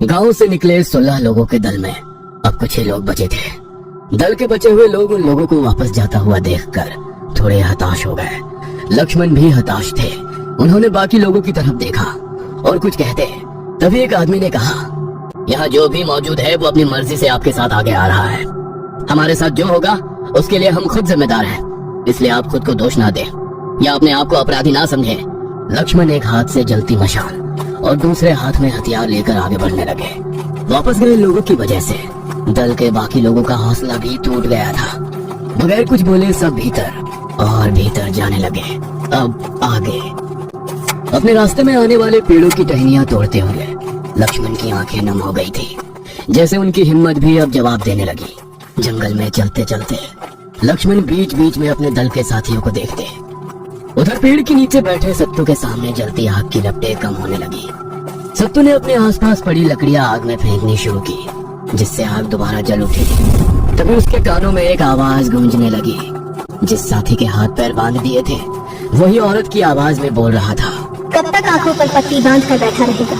गांव से निकले 16 लोगों के दल में अब कुछ ही लोग बचे थे। दल के बचे हुए लोग उन लोगों को वापस जाता हुआ देखकर थोड़े हताश हो गए। लक्ष्मण भी हताश थे। उन्होंने बाकी लोगों की तरफ देखा और कुछ कहते, तभी एक आदमी ने कहा, यहाँ जो भी मौजूद है वो अपनी मर्जी से आपके साथ आगे आ रहा है। हमारे साथ जो होगा उसके लिए हम खुद जिम्मेदार हैं, इसलिए आप खुद को दोष ना दें या अपने आप को अपराधी ना समझें। लक्ष्मण एक हाथ से जलती मशाल और दूसरे हाथ में हथियार लेकर आगे बढ़ने लगे। वापस गए लोगों की वजह से दल के बाकी लोगों का हौसला भी टूट गया था। बगैर कुछ बोले सब भीतर और भीतर जाने लगे। अब आगे अपने रास्ते में आने वाले पेड़ों की टहनियां तोड़ते हुए लक्ष्मण की आंखें नम हो गई थी, जैसे उनकी हिम्मत भी अब जवाब देने लगी। जंगल में चलते चलते लक्ष्मण बीच बीच में अपने दल के साथियों को देखते। उधर पेड़ के नीचे बैठे सत्तू के सामने जलती आग की लपटें कम होने लगी। सत्तू ने अपने आसपास पड़ी लकड़ियां आग में फेंकनी शुरू की, जिससे आग दोबारा जल उठी। तभी उसके कानों में एक आवाज गूंजने लगी। जिस साथी के हाथ पैर बांध दिए थे वही औरत की आवाज में बोल रहा था, कब तक आंखों पर पट्टी बांध कर बैठा रहेगा?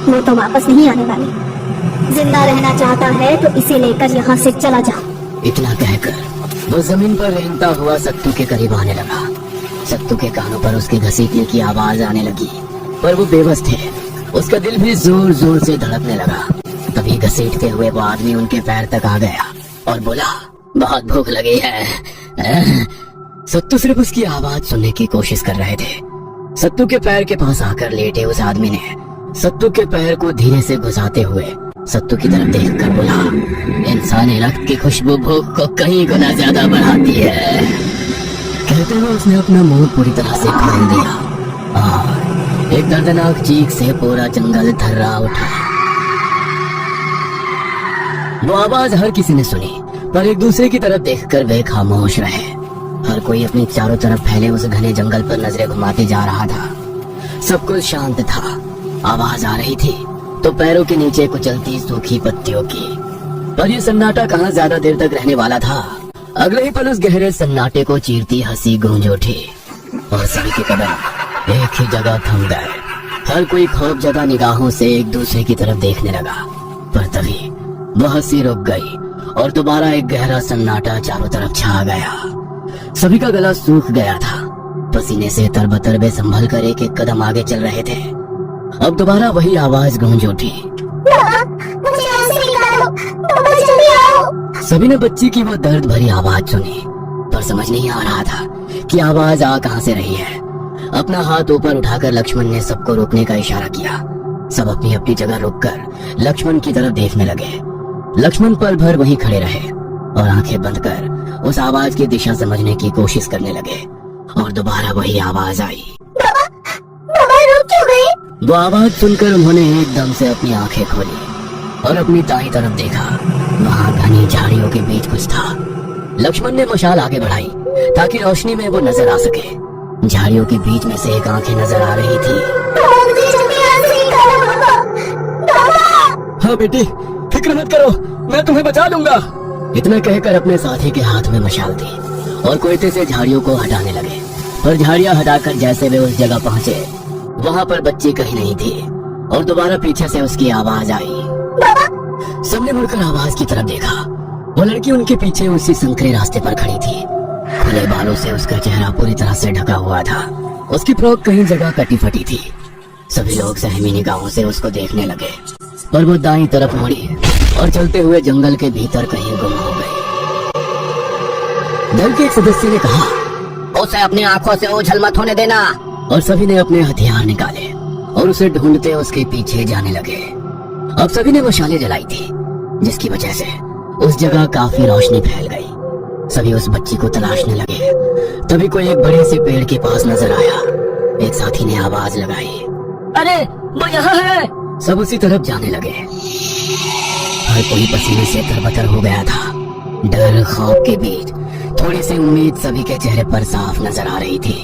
वो तो वापस नहीं आने वाली। जिंदा रहना चाहता है तो इसे लेकर यहाँ से चला जा। इतना कहकर वो जमीन पर रेंगता हुआ सत्तू के करीब आने लगा। सत्तू के कानों पर उसके घसीटने की आवाज आने लगी, पर वो बेबस थे। उसका दिल भी जोर जोर से धड़कने लगा। तभी घसीटते हुए वो आदमी उनके पैर तक आ गया और बोला, बहुत भूख लगी है। सत्तू सिर्फ उसकी आवाज सुनने की कोशिश कर रहे थे। सत्तू के पैर के पास आकर लेटे उस आदमी ने सत्तू के पैर को धीरे से घुसाते हुए सत्तू की तरफ देखकर बोला, इंसानी रक्त की खुशबू भूख को कई गुना ज्यादा बढ़ाती है। कहते हुए उसने अपना मुंह पूरी तरह से खोल दिया और एक दर्दनाक चीख से पूरा जंगल थर्रा उठा। वो आवाज हर किसी ने सुनी, पर एक दूसरे की तरफ देखकर वे खामोश रहे। हर कोई अपनी चारों तरफ फैले उस घने जंगल पर नजरें घुमाते जा रहा था। सब कुछ शांत था। आवाज आ रही थी तो पैरों के नीचे कुचलती सूखी पत्तियों की। पर ये सन्नाटा कहाँ ज्यादा देर तक रहने वाला था। अगले ही पल उस गहरे सन्नाटे को चीरती हंसी गूंज उठी और सभी के कदम एक ही जगह थम गए। हर कोई खौफजदा निगाहों से एक दूसरे की तरफ देखने लगा। पर तभी वह हंसी रुक गई और दोबारा एक गहरा सन्नाटा चारों तरफ छा गया। सभी का गला सूख गया था। पसीने से तरबतर वे संभल कर एक एक कदम आगे चल रहे थे। अब दोबारा वही आवाज गूंज उठी, मुझे यहाँ से निकालो, बाबा जल्दी आओ। सभी ने बच्ची की वो दर्द भरी आवाज सुनी, पर समझ नहीं आ रहा था कि आवाज आ कहां से रही है। अपना हाथ ऊपर उठाकर लक्ष्मण ने सबको रोकने का इशारा किया। सब अपनी अपनी जगह रुककर लक्ष्मण की तरफ देखने लगे। लक्ष्मण पल भर वहीं खड़े रहे और आंखें बंद कर उस आवाज की दिशा समझने की कोशिश करने लगे। और दोबारा वही आवाज आई। बाबा रुक क्यों गए? वो आवाज सुनकर उन्होंने एकदम से अपनी आंखें खोली और अपनी दाईं तरफ देखा। वहाँ घनी झाड़ियों के बीच कुछ था। लक्ष्मण ने मशाल आगे बढ़ाई ताकि रोशनी में वो नजर आ सके। झाड़ियों के बीच में से एक आंखें नजर आ रही थी। मुझे जल्दी यहाँ से निकालो बाबा। हाँ बेटी, फिक्र मत करो, मैं तुम्हें बचा लूंगा। इतना कहकर अपने साथी के हाथ में मशाल दी और कोयते से झाड़ियों को हटाने लगे। पर झाड़ियां हटाकर जैसे वे उस जगह पहुंचे वहाँ पर बच्ची कहीं नहीं थी और दोबारा पीछे से उसकी आवाज आई। बाबा। सबने मुड़कर आवाज की तरफ देखा। वो लड़की उनके पीछे उसी संकरे रास्ते पर खड़ी थी। खुले बालों से उसका चेहरा पूरी तरह से ढका हुआ था। उसकी फ्रॉक कहीं जगह कटी फटी थी। सभी लोग सहमी निगाहों से उसको देखने लगे, पर वो दाईं तरफ मुड़ी और चलते हुए जंगल के भीतर कहीं गुम हो गई। दल के एक सदस्य ने कहा, उसे अपनी आंखों से ओझल मत होने देना। और सभी ने अपने हथियार निकाले और उसे ढूंढते उसके पीछे जाने लगे। अब सभी ने मशालें जलाई थी, जिसकी वजह से उस जगह काफी रोशनी फैल गई। सभी उस बच्ची को तलाशने लगे। तभी कोई एक बड़े से पेड़ के पास नजर आया। एक साथी ने आवाज लगाई, अरे वो यहाँ है। सब उसी तरफ जाने लगे। हर कोई पसीने से तरबतर हो गया था। डर खौफ के बीच थोड़ी सी उम्मीद सभी के चेहरे पर साफ नजर आ रही थी।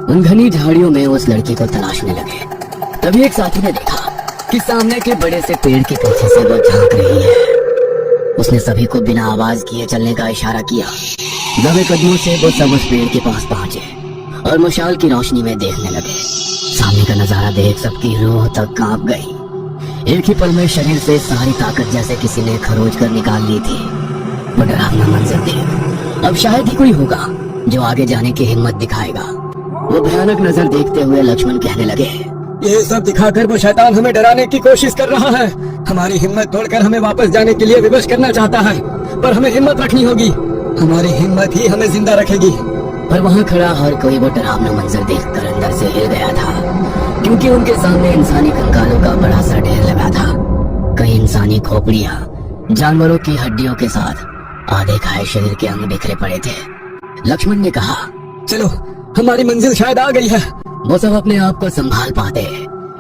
उन घनी झाड़ियों में उस लड़की को तलाशने लगे। तभी एक साथी ने देखा कि सामने के बड़े से पेड़ के पीछे से वो झांक रही है। उसने सभी को बिना आवाज किए चलने का इशारा किया। दबे कदमों से वो सब उस पेड़ के पास पहुंचे और मशाल की रोशनी में देखने लगे। सामने का नजारा देख सबकी रूह तक कांप गई। एक ही पल में शरीर से सारी ताकत जैसे किसी ने खरोच कर निकाल ली थी। वो डरावना मंजर देख अब शायद ही कोई होगा जो आगे जाने की हिम्मत दिखाएगा। वो भयानक नजर देखते हुए लक्ष्मण कहने लगे, ये सब दिखाकर वो शैतान हमें डराने की कोशिश कर रहा है। हमारी हिम्मत तोड़कर हमें वापस जाने के लिए विवश करना चाहता है, पर हमें हिम्मत रखनी होगी। हमारी हिम्मत ही हमें जिंदा रखेगी। पर वहाँ खड़ा हर कोई वो डरावना मंजर देखकर अंदर से हिल गया था, क्योंकि उनके सामने इंसानी कंकालों का बड़ा सा ढेर लगा था। कई इंसानी खोपड़ियाँ जानवरों की हड्डियों के साथ आधे खाए शरीर के अंग बिखरे पड़े थे। लक्ष्मण ने कहा, चलो हमारी मंजिल शायद आ गई है। वो सब अपने आप को संभाल पाते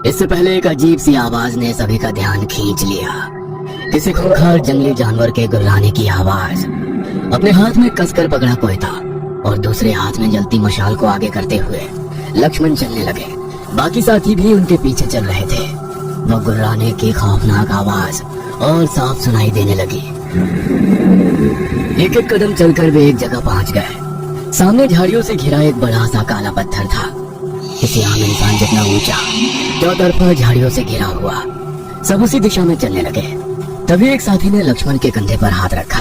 इससे पहले एक अजीब सी आवाज ने सभी का ध्यान खींच लिया। किसी खूंखार जंगली जानवर के गुर्राने की आवाज। अपने हाथ में कसकर पकड़ा कोई था और दूसरे हाथ में जलती मशाल को आगे करते हुए लक्ष्मण चलने लगे। बाकी साथी भी उनके पीछे चल रहे थे। वो गुर्राने की खौफनाक आवाज और साफ सुनाई देने लगी। एक एक कदम चलकर वे एक जगह पहुंच गए। सामने झाड़ियों से घिरा एक बड़ा सा काला पत्थर था, किसी आम इंसान जितना ऊंचा, चौतरफा झाड़ियों से घिरा हुआ। सब उसी दिशा में चलने लगे। तभी एक साथी ने लक्ष्मण के कंधे पर हाथ रखा।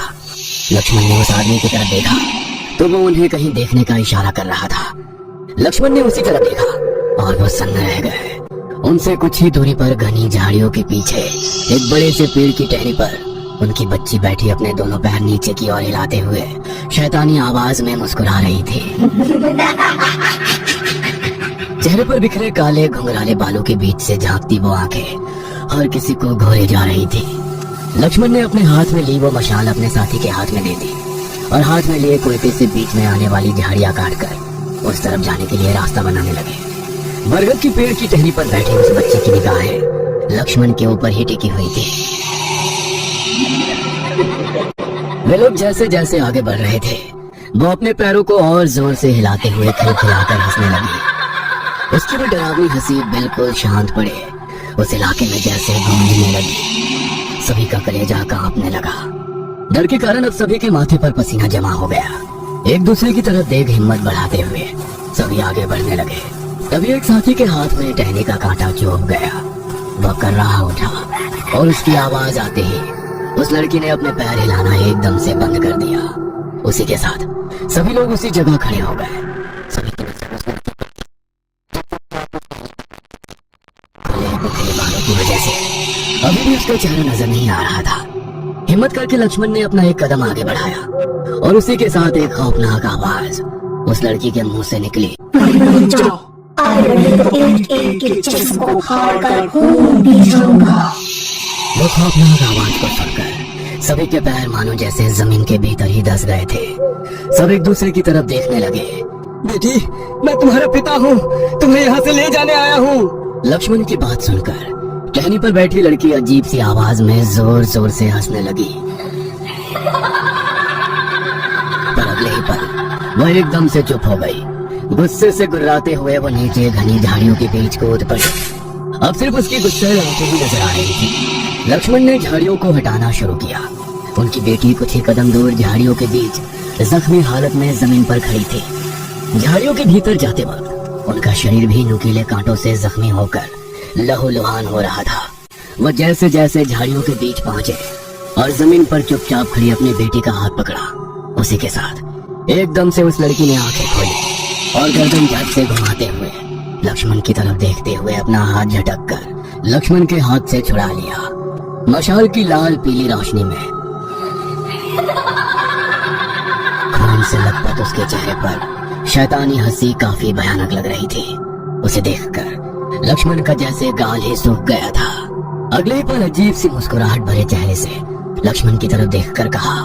लक्ष्मण ने उस आदमी की तरफ देखा तो वो उन्हें कहीं देखने का इशारा कर रहा था। लक्ष्मण ने उसी तरफ देखा और वो सन्न रह गए। उनसे कुछ ही दूरी पर घनी झाड़ियों के पीछे एक बड़े से पेड़ की टहनी पर उनकी बच्ची बैठी अपने दोनों पैर नीचे की ओर हिलाते हुए शैतानी आवाज में मुस्कुरा रही थी। चेहरे पर बिखरे काले घुंघराले बालों के बीच से झांकती वो आंखें हर किसी को घोरे जा रही थी। लक्ष्मण ने अपने हाथ में ली वो मशाल अपने साथी के हाथ में दे दी और हाथ में लिए कुएं से बीच में आने वाली झाड़ियां काटकर उस तरफ जाने के लिए रास्ता बनाने लगे। बरगद की पेड़ की टहनी पर बैठे उस बच्चे की निगाहें लक्ष्मण के ऊपर ही टिकी हुई थी। वे लोग जैसे जैसे आगे बढ़ रहे थे वो अपने पैरों को और जोर से हिलाते हुए खिलखिलाकर हंसने लगी। उसकी वो डरावनी हंसी बिल्कुल शांत पड़े उस इलाके में जैसे गूंजने लगी। सभी का कलेजा कांपने लगा। डर के कारण अब सभी के माथे पर पसीना जमा हो गया। एक दूसरे की तरफ देख हिम्मत बढ़ाते हुए सभी आगे बढ़ने लगे। तभी एक साथी के हाथ में टहनी का कांटा चुभ गया। वह कर्राह उठा और उसकी आवाज आते ही उस लड़की ने अपने पैर हिलाना एकदम से बंद कर दिया। उसी के साथ सभी लोग उसी जगह खड़े हो गए। सभी की नजर उस लड़की खुले बालों की वजह से अभी भी उसका चेहरा नजर नहीं आ रहा था। हिम्मत करके लक्ष्मण ने अपना एक कदम आगे बढ़ाया और उसी के साथ एक खौफनाक आवाज उस लड़की के मुंह से निकली, वो खौफनाक आवाज को सुनकर सभी के पैर मानो जैसे जमीन के भीतर ही धंस गए थे। सब एक दूसरे की तरफ देखने लगे। बेटी, मैं तुम्हारा पिता हूँ, तुम्हें यहाँ से ले जाने आया हूँ। लक्ष्मण की बात सुनकर टहनी पर बैठी लड़की अजीब सी आवाज में जोर जोर से हंसने लगी। पर अगले ही पल वह एकदम से चुप हो गई। गुस्से से गुर्राते हुए वो नीचे घनी झाड़ियों के बीच कूद पड़ी। अब सिर्फ उसकी गुस्से आंखें ही नजर आ रही थी। लक्ष्मण ने झाड़ियों को हटाना शुरू किया। उनकी बेटी कुछ ही कदम दूर झाड़ियों के बीच जख्मी हालत में जमीन पर खड़ी थी। झाड़ियों के भीतर जाते वक्त उनका शरीर भी नुकीले कांटों से जख्मी होकर लहूलुहान हो रहा था। वह जैसे जैसे झाड़ियों के बीच पहुंचे और जमीन पर चुपचाप खड़ी अपनी बेटी का हाथ पकड़ा, उसी के साथ एकदम से उस लड़की ने आंखें खोली और गर्दन झट से घुमाते हुए लक्ष्मण की तरफ देखते हुए अपना हाथ झटक कर लक्ष्मण के हाथ से छुड़ा लिया। मशाल की लाल पीली रोशनी में खून से लथपथ उसके चेहरे पर शैतानी हंसी काफी भयानक लग रही थी। उसे देखकर लक्ष्मण का जैसे गाल ही सूख गया था। अगले पल अजीब सी मुस्कुराहट भरे चेहरे से लक्ष्मण की तरफ देखकर कहा,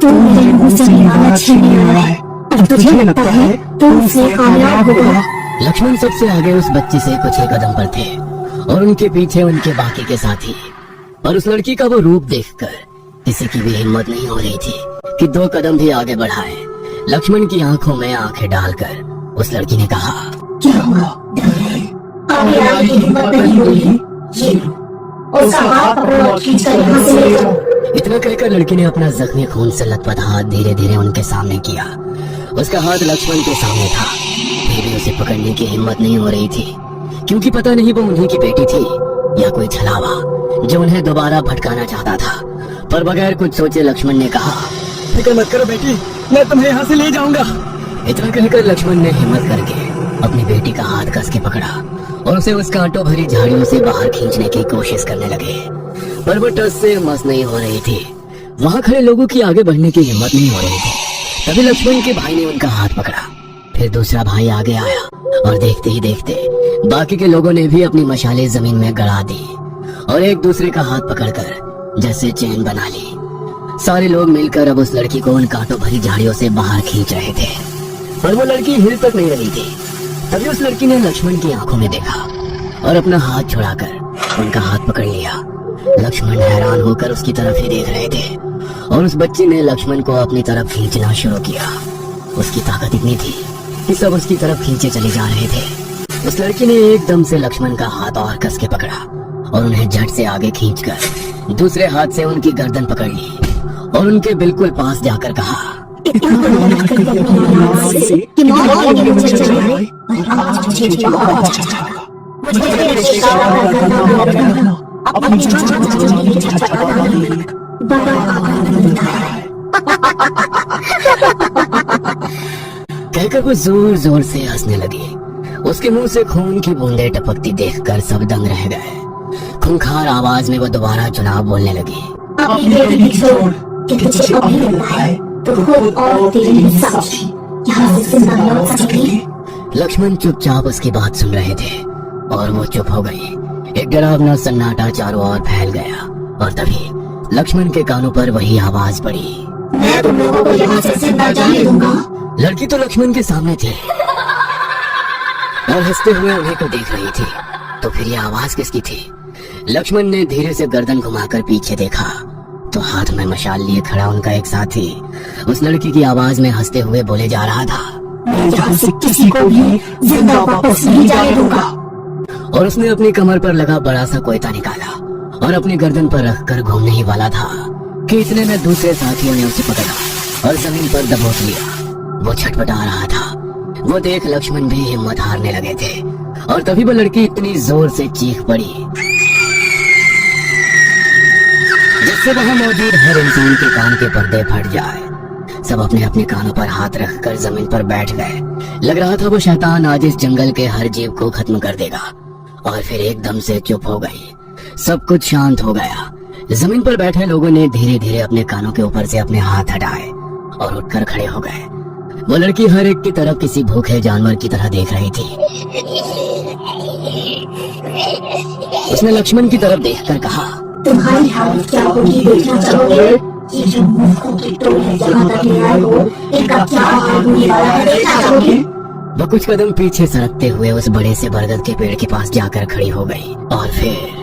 तू मेरे मुंह से निकाला छीने आया है और तुझे लगता है तू उससे कामयाब होगा। लक्ष्मण सबसे आगे उस बच्ची से कुछ ही कदम पर थे और उनके पीछे उनके बाकी के साथी। पर उस लड़की का वो रूप देखकर किसी की भी हिम्मत नहीं हो रही थी कि 2 कदम भी आगे बढ़ाए। लक्ष्मण की आंखों में आंखें डालकर उस लड़की ने कहा, क्या हुआ? आगे आने की हिम्मत नहीं हुई। उसका हाथ पकड़ो और खींचकर यहाँ से ले जाओ। इतना कहकर लड़की ने अपना जख्मी खून से लथपथ हाथ धीरे धीरे उनके सामने किया। उसका हाथ लक्ष्मण के सामने था, फिर भी उसे पकड़ने की हिम्मत नहीं हो रही थी, क्योंकि पता नहीं वो उन्हीं की बेटी थी या कोई छलावा जो उन्हें दोबारा भटकाना चाहता था। पर बगैर कुछ सोचे लक्ष्मण ने कहा, फिक्र मत करो बेटी, मैं तुम्हें यहाँ से ले जाऊंगा। इतना कहकर लक्ष्मण ने हिम्मत करके अपनी बेटी का हाथ कस के पकड़ा और उसे उस कांटों भरी झाड़ियों से बाहर खींचने की कोशिश करने लगे। पर वो टस से मस नहीं हो रही थी। वहाँ खड़े लोगों की आगे बढ़ने की हिम्मत नहीं हो रही थी। तभी लक्ष्मण के भाई ने उनका हाथ पकड़ा। फिर दूसरा भाई आगे आया और देखते ही देखते बाकी के लोगों ने भी अपनी मशालें जमीन में गड़ा दी और एक दूसरे का हाथ पकड़कर जैसे चैन बना ली। सारे लोग मिलकर अब उस लड़की को उन कांटों भरी झाड़ियों से बाहर खींच रहे थे, पर वो लड़की हिल तक नहीं रही थी। तभी उस लड़की ने लक्ष्मण की आंखों में देखा और अपना हाथ छुड़ाकर उनका हाथ पकड़ लिया। लक्ष्मण हैरान होकर उसकी तरफ ही देख रहे थे और उस बच्ची ने लक्ष्मण को अपनी तरफ खींचना शुरू किया। उसकी ताकत इतनी थी कि सब उसकी तरफ खींचे चले जा रहे थे। उस लड़की ने एकदम से लक्ष्मण का हाथ और कस के पकड़ा और उन्हें झट से आगे खींचकर दूसरे हाथ से उनकी गर्दन पकड़ ली और उनके बिल्कुल पास जाकर कहा, कहकर वो जोर जोर से हंसने लगी। उसके मुंह से खून की बूंदें टपकती देखकर सब दंग रह गए। खूंखार आवाज में वो दोबारा चुनाव बोलने लगी, लक्ष्मण चुपचाप उसकी बात सुन रहे थे और वो चुप हो गई। एक डरावना सन्नाटा चारों ओर फैल गया और तभी लक्ष्मण के कानों पर वही आवाज पड़ी, मैं तुम लोगों को यहाँ से जिंदा जाने दूंगा। लड़की तो लक्ष्मण के सामने थी और हंसते हुए उन्हीं को देख रही थी। तो फिर ये आवाज किसकी थी? लक्ष्मण ने धीरे से गर्दन घुमाकर पीछे देखा तो हाथ में मशाल लिए खड़ा उनका एक साथी उस लड़की की आवाज में हंसते हुए बोले जा रहा था, मैं यहाँ से किसी को भी जिंदा वापस नहीं जाने दूंगा। और उसने अपनी कमर पर लगा बड़ा सा कोयता निकाला और अपनी गर्दन पर रखकर घूमने ही वाला था कि इतने में दूसरे साथियों ने उसे पकड़ा और जमीन पर दबोच लिया। वो छटपटा रहा था। वो देख लक्ष्मण भी हिम्मत हारने लगे थे और तभी वो लड़की इतनी जोर से चीख पड़ी जिससे वहां मौजूद हर इंसान के कान के पर्दे फट जाए। सब अपने अपने कानों पर हाथ रखकर जमीन पर बैठ गए। लग रहा था वो शैतान आज इस जंगल के हर जीव को खत्म कर देगा। और फिर एकदम से चुप हो गई। सब कुछ शांत हो गया। जमीन पर बैठे लोगों ने धीरे धीरे अपने कानों के ऊपर से अपने हाथ हटाए और उठकर खड़े हो गए। वो लड़की हर एक की तरफ किसी भूखे जानवर की तरह देख रही थी। उसने लक्ष्मण की तरफ देखकर कहा, तुम्हारी हालत क्या होगी देखना चाहोगे? ये जो मूर्खों की टोली यहाँ तक ले आए हो, इनका क्या हाल होने वाला है देखना चाहोगे? वो कुछ कदम पीछे सरकते हुए उस बड़े से बरगद के पेड़ के पास जाकर खड़ी हो गई और फिर